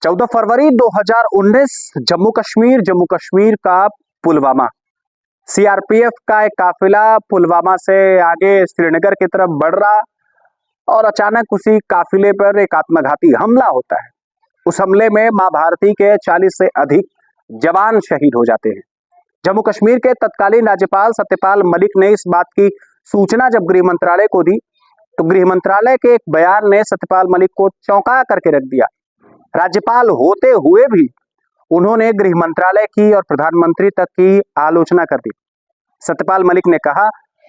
14 फरवरी 2019 जम्मू कश्मीर का पुलवामा। सीआरपीएफ का एक काफिला पुलवामा से आगे श्रीनगर की तरफ बढ़ रहा और अचानक उसी काफिले पर एक आत्मघाती हमला होता है। उस हमले में मां भारती के 40 से अधिक जवान शहीद हो जाते हैं। जम्मू कश्मीर के तत्कालीन राज्यपाल सत्यपाल मलिक ने इस बात की सूचना जब गृह मंत्रालय को दी तो गृह मंत्रालय के एक बयान ने सत्यपाल मलिक को चौंका करके रख दिया। राज्यपाल होते हुए भी उन्होंने गृह मंत्रालय की और प्रधानमंत्री तक की आलोचना कर दी। सत्यपाल मलिक ने कहा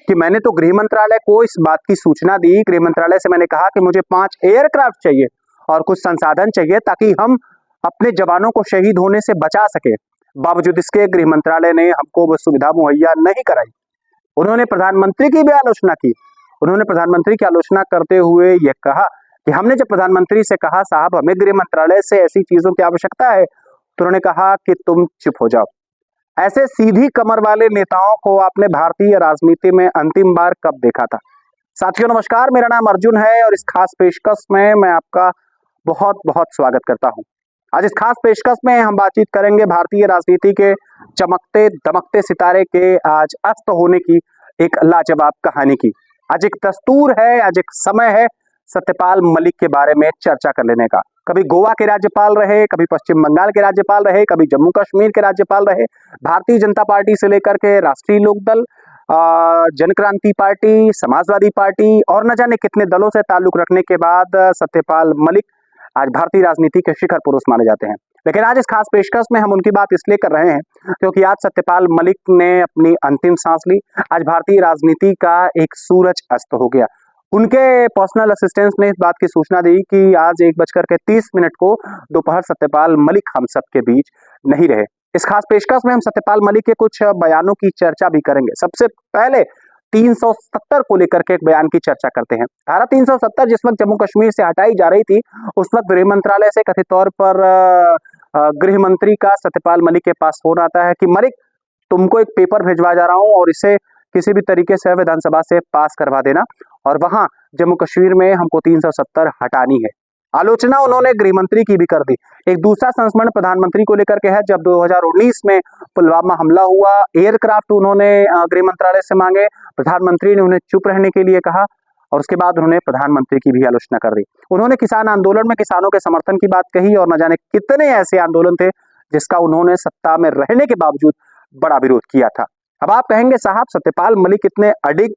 कि मैंने तो गृह मंत्रालय को इस बात की सूचना दी, गृह मंत्रालय से मैंने कहा कि मुझे 5 एयरक्राफ्ट चाहिए और कुछ संसाधन चाहिए ताकि हम अपने जवानों को शहीद होने से बचा सके। बावजूद इसके गृह मंत्रालय ने हमको वो सुविधा मुहैया नहीं कराई। उन्होंने प्रधानमंत्री की भी आलोचना की। उन्होंने प्रधानमंत्री की आलोचना करते हुए यह कहा कि हमने जब प्रधानमंत्री से कहा साहब हमें गृह मंत्रालय से ऐसी चीजों की आवश्यकता है तो उन्होंने कहा कि तुम चुप हो जाओ। ऐसे सीधी कमर वाले नेताओं को आपने भारतीय राजनीति में अंतिम बार कब देखा था? साथियों नमस्कार, मेरा नाम अर्जुन है और इस खास पेशकश में मैं आपका बहुत बहुत स्वागत करता हूं। आज इस खास पेशकश में हम बातचीत करेंगे भारतीय राजनीति के चमकते दमकते सितारे के आज अस्त होने की एक लाजवाब कहानी की। आज एक दस्तूर है, आज एक समय है सत्यपाल मलिक के बारे में चर्चा कर लेने का। कभी गोवा के राज्यपाल रहे, कभी पश्चिम बंगाल के राज्यपाल रहे, कभी जम्मू कश्मीर के राज्यपाल रहे, भारतीय जनता पार्टी से लेकर के राष्ट्रीय लोकदल, जन क्रांति पार्टी, समाजवादी पार्टी और न जाने कितने दलों से ताल्लुक रखने के बाद सत्यपाल मलिक आज भारतीय राजनीति के शिखर पुरुष माने जाते हैं। लेकिन आज इस खास पेशकश में हम उनकी बात इसलिए कर रहे हैं क्योंकि आज सत्यपाल मलिक ने अपनी अंतिम सांस ली। आज भारतीय राजनीति का एक सूरज अस्त हो गया। उनके पर्सनल असिस्टेंट ने इस बात की सूचना दी कि आज 1:30 को दोपहर सत्यपाल मलिक हम सबके बीच नहीं रहे। इस खास पेशकश में हम सत्यपाल मलिक के कुछ बयानों की चर्चा भी करेंगे। सबसे पहले 370 को लेकर के एक बयान की चर्चा करते हैं। धारा 370 जिस वक्त जम्मू कश्मीर से हटाई जा रही थी उस वक्त गृह मंत्रालय से कथित तौर पर गृह मंत्री का सत्यपाल मलिक के पास फोन आता है कि मलिक तुमको एक पेपर भिजवा जा रहा हूं और इसे किसी भी तरीके से विधानसभा से पास करवा देना और वहां जम्मू कश्मीर में हमको 370 हटानी है। आलोचना उन्होंने गृह मंत्री की भी कर दी। एक दूसरा संस्मरण प्रधानमंत्री को लेकर के है। जब 2019 में पुलवामा हमला हुआ, एयरक्राफ्ट उन्होंने गृह मंत्रालय से मांगे, प्रधानमंत्री ने उन्हें चुप रहने के लिए कहा और उसके बाद उन्होंने प्रधानमंत्री की भी आलोचना कर दी। उन्होंने किसान आंदोलन में किसानों के समर्थन की बात कही और न जाने कितने ऐसे आंदोलन थे जिसका उन्होंने सत्ता में रहने के बावजूद बड़ा विरोध किया था। अब आप कहेंगे साहब सत्यपाल मलिक इतने अडिग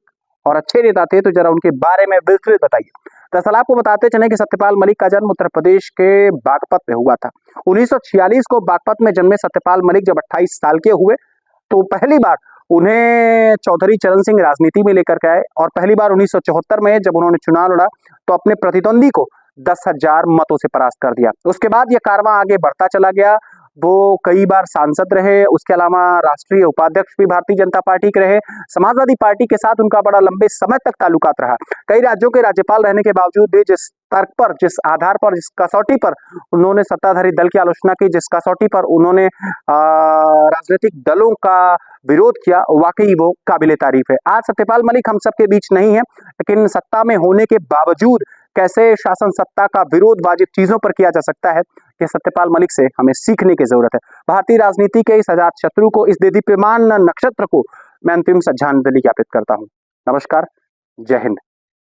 और अच्छे नेता थे तो जरा उनके बारे में विस्तृत बताइए। दरअसल आपको बताते चले कि सत्यपाल मलिक का जन्म उत्तर प्रदेश के बागपत में हुआ था। 1946 को बागपत में जन्मे सत्यपाल मलिक जब 28 साल के हुए तो पहली बार उन्हें चौधरी चरण सिंह राजनीति में लेकर के आए और पहली बार 1974 में जब उन्होंने चुनाव लड़ा तो अपने प्रतिद्वंदी को 10,000 मतों से परास्त कर दिया। उसके बाद यह कारवां आगे बढ़ता चला गया। वो कई बार सांसद रहे, उसके अलावा राष्ट्रीय उपाध्यक्ष भी भारतीय जनता पार्टी के रहे। समाजवादी पार्टी के साथ उनका बड़ा लंबे समय तक ताल्लुकात रहा। कई राज्यों के राज्यपाल रहने के बावजूद भी जिस तर्क पर, जिस आधार पर, जिस कसौटी पर उन्होंने सत्ताधारी दल की आलोचना की, जिस कसौटी पर उन्होंने राजनीतिक दलों का विरोध किया, वाकई वो काबिले तारीफ है। आज सत्यपाल मलिक हम सबके बीच नहीं है, लेकिन सत्ता में होने के बावजूद कैसे शासन सत्ता का विरोध वाजिब चीजों पर किया जा सकता है, कि सत्यपाल मलिक से हमें सीखने की जरूरत है। भारतीय राजनीति के इस अजात शत्रु को, इस देदीप्यमान नक्षत्र को मैं अंतिम श्रद्धांजलि ज्ञापित करता हूं। नमस्कार, जय हिंद।